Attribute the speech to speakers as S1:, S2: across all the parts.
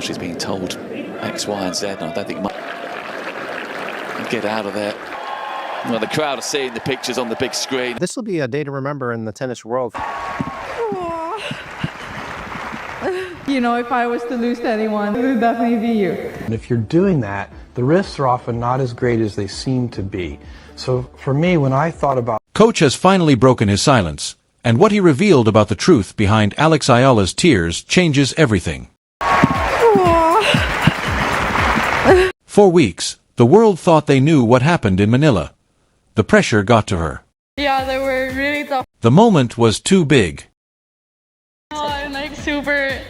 S1: she's being told X, Y, and Z, and I don't think might get out of there. Well, the crowd are seeing the pictures on the big screen.
S2: This will be a day to remember in the tennis world.
S3: You know, if I was to lose to anyone, it would definitely be you.
S4: And if you're doing that, the risks are often not as great as they seem to be. So for me, when I thought about...
S5: Coach has finally broken his silence, and what he revealed about the truth behind Alex Eala's tears changes everything. For weeks, the world thought they knew what happened in Manila. The pressure got to her.
S3: Yeah, they were really tough.
S5: The moment was too big.
S3: Oh, I'm like super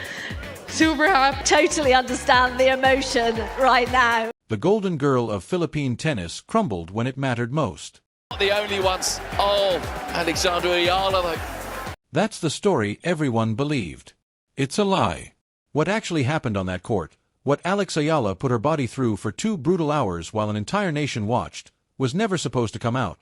S3: happy.
S6: Totally understand the emotion right now.
S5: The golden girl of Philippine tennis crumbled when it mattered most.
S1: Not the only ones. Oh, Alexandra Eala, though.
S5: That's the story everyone believed. It's a lie. What actually happened on that court, what Alex Eala put her body through for 2 brutal hours while an entire nation watched, was never supposed to come out.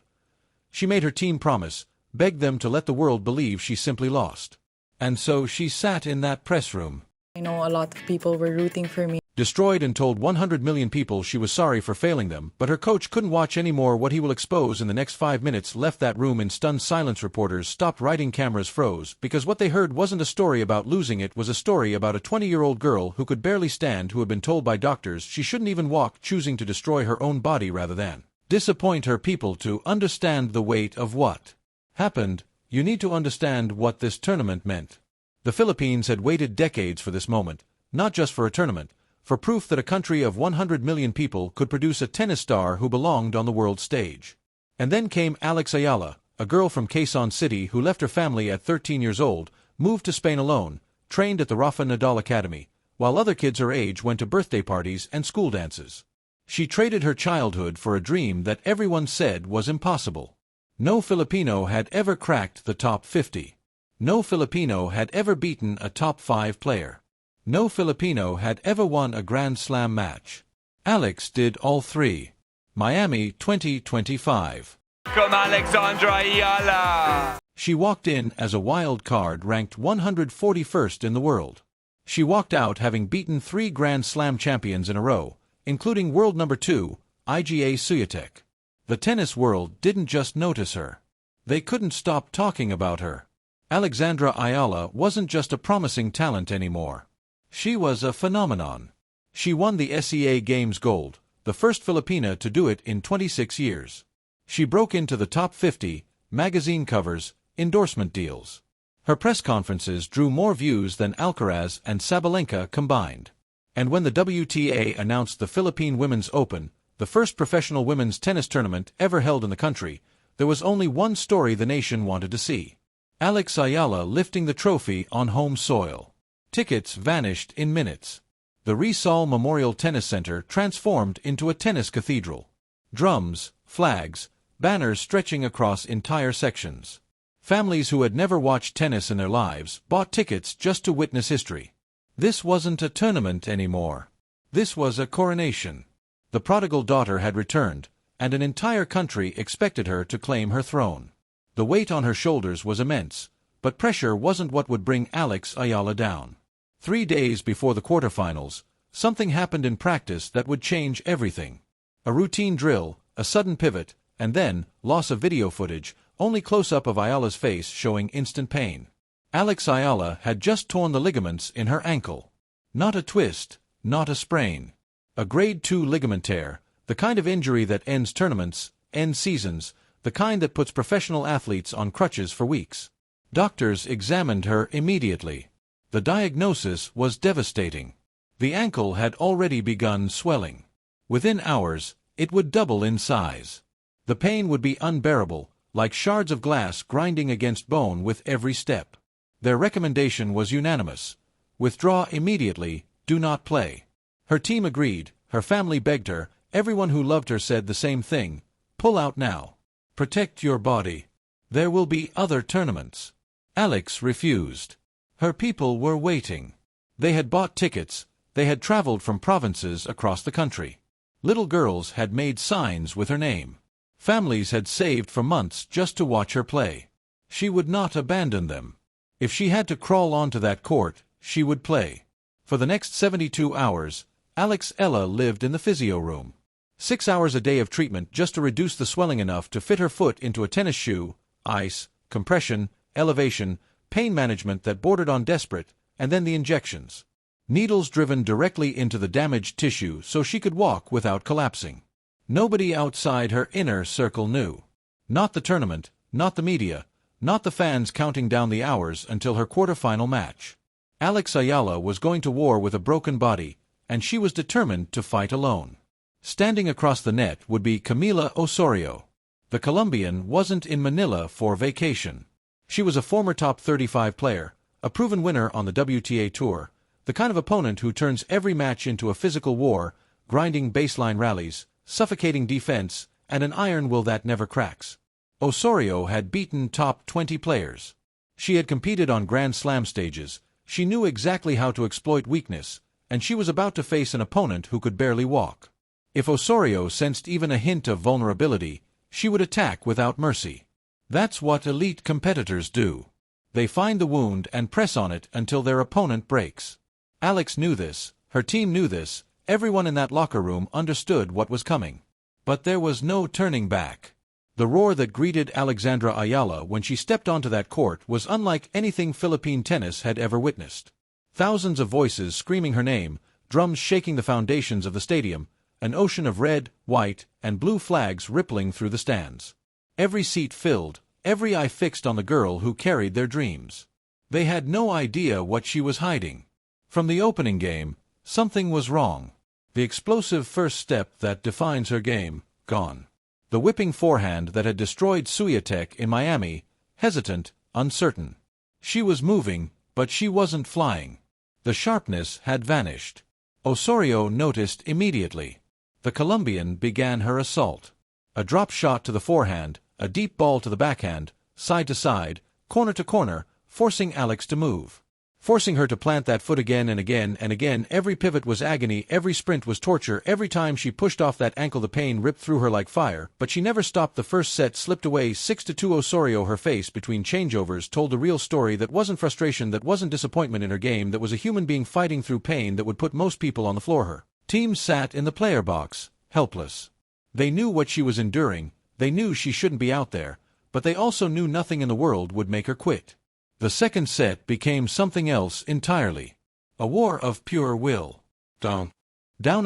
S5: She made her team promise, begged them to let the world believe she simply lost. And so she sat in that press room.
S7: I know a lot of people were rooting for me.
S5: Destroyed and told 100 million people she was sorry for failing them, but her coach couldn't watch anymore. What he will expose in the next 5 minutes left that room in stunned silence. Reporters stopped writing, cameras froze, because what they heard wasn't a story about losing, it was a story about a 20-year-old girl who could barely stand, who had been told by doctors she shouldn't even walk, choosing to destroy her own body rather than disappoint her people. To understand the weight of what happened, you need to understand what this tournament meant. The Philippines had waited decades for this moment, not just for a tournament, for proof that a country of 100 million people could produce a tennis star who belonged on the world stage. And then came Alex Eala, a girl from Quezon City who left her family at 13 years old, moved to Spain alone, trained at the Rafa Nadal Academy, while other kids her age went to birthday parties and school dances. She traded her childhood for a dream that everyone said was impossible. No Filipino had ever cracked the top 50. No Filipino had ever beaten a top 5 player. No Filipino had ever won a Grand Slam match. Alex did all 3. Miami 2025.
S8: Come Alexandra Eala!
S5: She walked in as a wild card ranked 141st in the world. She walked out having beaten 3 Grand Slam champions in a row, including world number 2, Iga Swiatek. The tennis world didn't just notice her. They couldn't stop talking about her. Alexandra Eala wasn't just a promising talent anymore. She was a phenomenon. She won the SEA Games gold, the first Filipina to do it in 26 years. She broke into the top 50, magazine covers, endorsement deals. Her press conferences drew more views than Alcaraz and Sabalenka combined. And when the WTA announced the Philippine Women's Open, the first professional women's tennis tournament ever held in the country, there was only one story the nation wanted to see: Alex Eala lifting the trophy on home soil. Tickets vanished in minutes. The Rizal Memorial Tennis Center transformed into a tennis cathedral. Drums, flags, banners stretching across entire sections. Families who had never watched tennis in their lives bought tickets just to witness history. This wasn't a tournament anymore. This was a coronation. The prodigal daughter had returned, and an entire country expected her to claim her throne. The weight on her shoulders was immense, but pressure wasn't what would bring Alex Eala down. 3 days before the quarterfinals, something happened in practice that would change everything. A routine drill, a sudden pivot, and then loss of video footage, only close-up of Eala's face showing instant pain. Alex Eala had just torn the ligaments in her ankle. Not a twist, not a sprain. A grade 2 ligament tear, the kind of injury that ends tournaments, ends seasons, the kind that puts professional athletes on crutches for weeks. Doctors examined her immediately. The diagnosis was devastating. The ankle had already begun swelling. Within hours, it would double in size. The pain would be unbearable, like shards of glass grinding against bone with every step. Their recommendation was unanimous: withdraw immediately, do not play. Her team agreed, her family begged her, everyone who loved her said the same thing: pull out now. Protect your body. There will be other tournaments. Alex refused. Her people were waiting. They had bought tickets, they had traveled from provinces across the country. Little girls had made signs with her name. Families had saved for months just to watch her play. She would not abandon them. If she had to crawl onto that court, she would play. For the next 72 hours, Alex Eala lived in the physio room. 6 hours a day of treatment just to reduce the swelling enough to fit her foot into a tennis shoe, ice, compression, elevation, pain management that bordered on desperate, and then the injections. Needles driven directly into the damaged tissue so she could walk without collapsing. Nobody outside her inner circle knew. Not the tournament, not the media, not the fans counting down the hours until her quarterfinal match. Alex Eala was going to war with a broken body, and she was determined to fight alone. Standing across the net would be Camila Osorio. The Colombian wasn't in Manila for vacation. She was a former top 35 player, a proven winner on the WTA Tour, the kind of opponent who turns every match into a physical war, grinding baseline rallies, suffocating defense, and an iron will that never cracks. Osorio had beaten top 20 players. She had competed on Grand Slam stages, she knew exactly how to exploit weakness, and she was about to face an opponent who could barely walk. If Osorio sensed even a hint of vulnerability, she would attack without mercy. That's what elite competitors do. They find the wound and press on it until their opponent breaks. Alex knew this, her team knew this, everyone in that locker room understood what was coming. But there was no turning back. The roar that greeted Alexandra Eala when she stepped onto that court was unlike anything Philippine tennis had ever witnessed. Thousands of voices screaming her name, drums shaking the foundations of the stadium, an ocean of red, white, and blue flags rippling through the stands. Every seat filled, every eye fixed on the girl who carried their dreams. They had no idea what she was hiding. From the opening game, something was wrong. The explosive first step that defines her game, gone. The whipping forehand that had destroyed Swiatek in Miami, hesitant, uncertain. She was moving, but she wasn't flying. The sharpness had vanished. Osorio noticed immediately. The Colombian began her assault. A drop shot to the forehand, a deep ball to the backhand, side to side, corner to corner, forcing Alex to move. Forcing her to plant that foot again and again and again. Every pivot was agony, every sprint was torture, every time she pushed off that ankle the pain ripped through her like fire, but she never stopped. The first set slipped away 6-2. Osorio, her face between changeovers, told a real story that wasn't frustration, that wasn't disappointment in her game, that was a human being fighting through pain that would put most people on the floor. Her team sat in the player box, helpless. They knew what she was enduring, they knew she shouldn't be out there, but they also knew nothing in the world would make her quit. The second set became something else entirely. A war of pure will. Down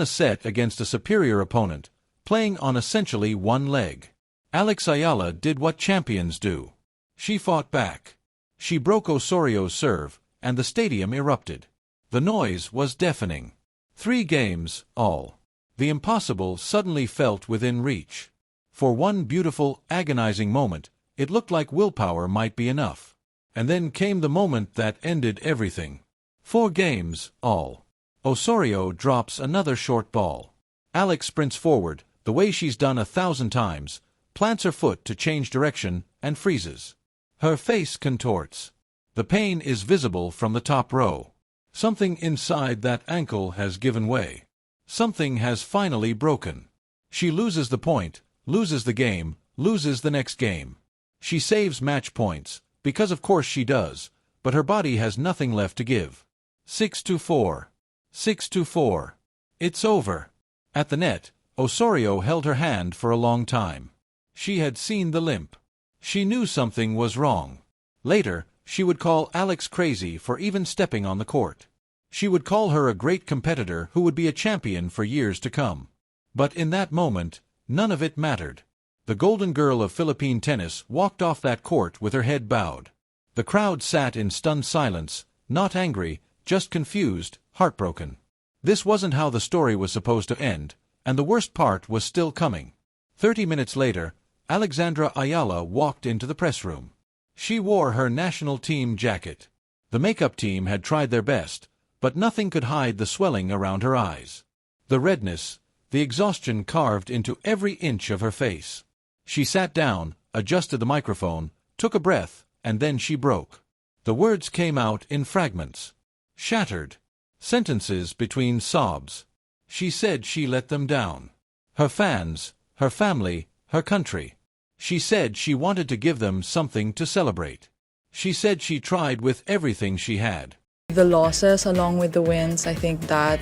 S5: a set against a superior opponent, playing on essentially one leg. Alex Eala did what champions do. She fought back. She broke Osorio's serve, and the stadium erupted. The noise was deafening. 3 games, all. The impossible suddenly felt within reach. For one beautiful, agonizing moment, it looked like willpower might be enough. And then came the moment that ended everything. 4 games, all. Osorio drops another short ball. Alex sprints forward, the way she's done 1,000 times, plants her foot to change direction, and freezes. Her face contorts. The pain is visible from the top row. Something inside that ankle has given way. Something has finally broken. She loses the point, loses the game, loses the next game. She saves match points, because of course she does, but her body has nothing left to give. 6-4. 6-4. It's over. At the net, Osorio held her hand for a long time. She had seen the limp. She knew something was wrong. Later, she would call Alex crazy for even stepping on the court. She would call her a great competitor who would be a champion for years to come. But in that moment, none of it mattered. The golden girl of Philippine tennis walked off that court with her head bowed. The crowd sat in stunned silence, not angry, just confused, heartbroken. This wasn't how the story was supposed to end, and the worst part was still coming. 30 minutes later, Alexandra Eala walked into the press room. She wore her national team jacket. The makeup team had tried their best, but nothing could hide the swelling around her eyes. The redness, the exhaustion carved into every inch of her face. She sat down, adjusted the microphone, took a breath, and then she broke. The words came out in fragments. Shattered. Sentences between sobs. She said she let them down. Her fans, her family, her country. She said she wanted to give them something to celebrate. She said she tried with everything she had.
S7: The losses along with the wins, I think that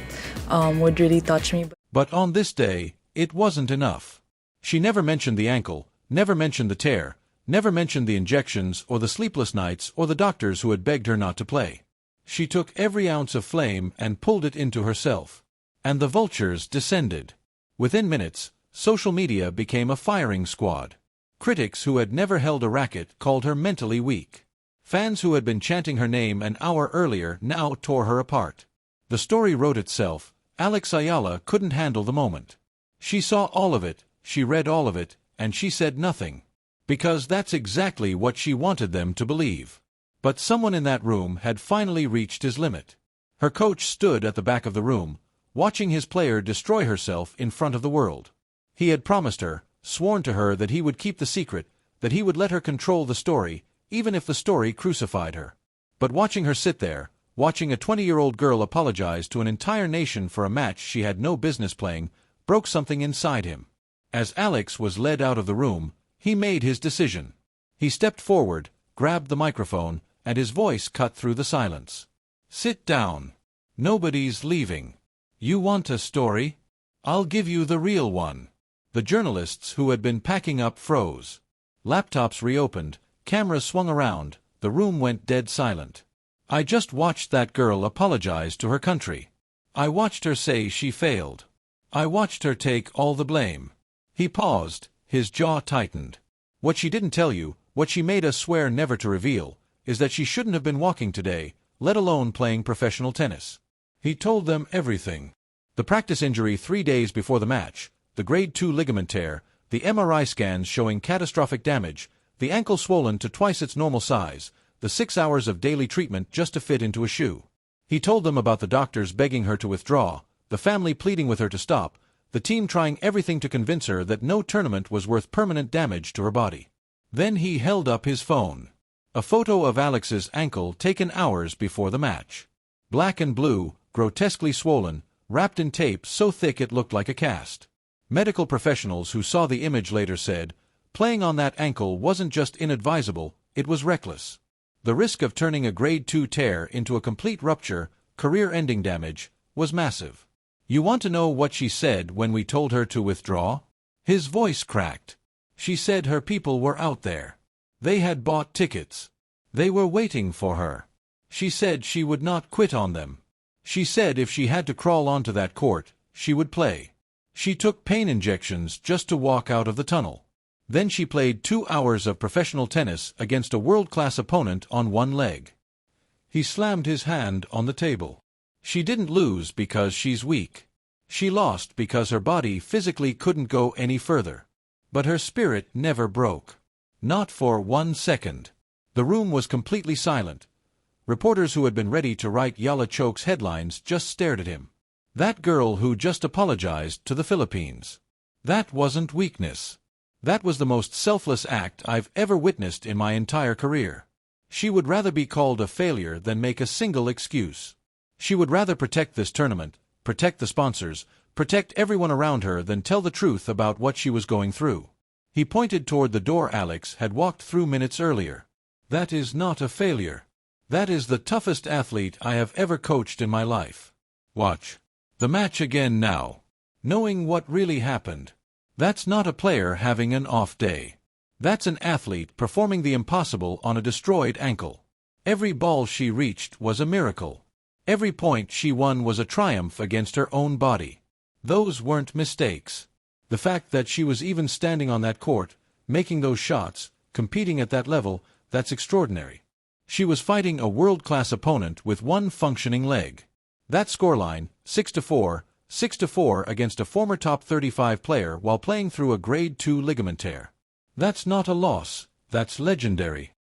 S7: would really touch me.
S5: But on this day, it wasn't enough. She never mentioned the ankle, never mentioned the tear, never mentioned the injections or the sleepless nights or the doctors who had begged her not to play. She took every ounce of flame and pulled it into herself. And the vultures descended. Within minutes, social media became a firing squad. Critics who had never held a racket called her mentally weak. Fans who had been chanting her name an hour earlier now tore her apart. The story wrote itself. Alex Eala couldn't handle the moment. She saw all of it, she read all of it, and she said nothing. Because that's exactly what she wanted them to believe. But someone in that room had finally reached his limit. Her coach stood at the back of the room, watching his player destroy herself in front of the world. He had promised her, sworn to her that he would keep the secret, that he would let her control the story, even if the story crucified her. But watching her sit there, watching a 20-year-old girl apologize to an entire nation for a match she had no business playing, broke something inside him. As Alex was led out of the room, he made his decision. He stepped forward, grabbed the microphone, and his voice cut through the silence. "Sit down. Nobody's leaving. You want a story? I'll give you the real one." The journalists who had been packing up froze. Laptops reopened, cameras swung around, the room went dead silent. "I just watched that girl apologize to her country. I watched her say she failed. I watched her take all the blame." He paused, his jaw tightened. "What she didn't tell you, what she made us swear never to reveal, is that she shouldn't have been walking today, let alone playing professional tennis." He told them everything. The practice injury 3 days before the match, the grade 2 ligament tear, the MRI scans showing catastrophic damage, the ankle swollen to twice its normal size, the 6 hours of daily treatment just to fit into a shoe. He told them about the doctors begging her to withdraw, the family pleading with her to stop, the team trying everything to convince her that no tournament was worth permanent damage to her body. Then he held up his phone. A photo of Alex's ankle taken hours before the match. Black and blue, grotesquely swollen, wrapped in tape so thick it looked like a cast. Medical professionals who saw the image later said, playing on that ankle wasn't just inadvisable, it was reckless. The risk of turning a grade 2 tear into a complete rupture, career-ending damage, was massive. "You want to know what she said when we told her to withdraw?" His voice cracked. "She said her people were out there. They had bought tickets. They were waiting for her. She said she would not quit on them. She said if she had to crawl onto that court, she would play. She took pain injections just to walk out of the tunnel. Then she played 2 hours of professional tennis against a world-class opponent on one leg." He slammed his hand on the table. "She didn't lose because she's weak. She lost because her body physically couldn't go any further. But her spirit never broke. Not for 1 second." The room was completely silent. Reporters who had been ready to write Eala chokes headlines just stared at him. That girl who just apologized to the Philippines. That wasn't weakness. That was the most selfless act I've ever witnessed in my entire career. She would rather be called a failure than make a single excuse. She would rather protect this tournament, protect the sponsors, protect everyone around her than tell the truth about what she was going through. He pointed toward the door Alex had walked through minutes earlier. "That is not a failure. That is the toughest athlete I have ever coached in my life. Watch the match again now. Knowing what really happened. That's not a player having an off day. That's an athlete performing the impossible on a destroyed ankle. Every ball she reached was a miracle. Every point she won was a triumph against her own body. Those weren't mistakes. The fact that she was even standing on that court, making those shots, competing at that level, that's extraordinary. She was fighting a world-class opponent with one functioning leg. That scoreline, 6-4, 6-4 against a former top 35 player while playing through a grade 2 ligament tear. That's not a loss, that's legendary.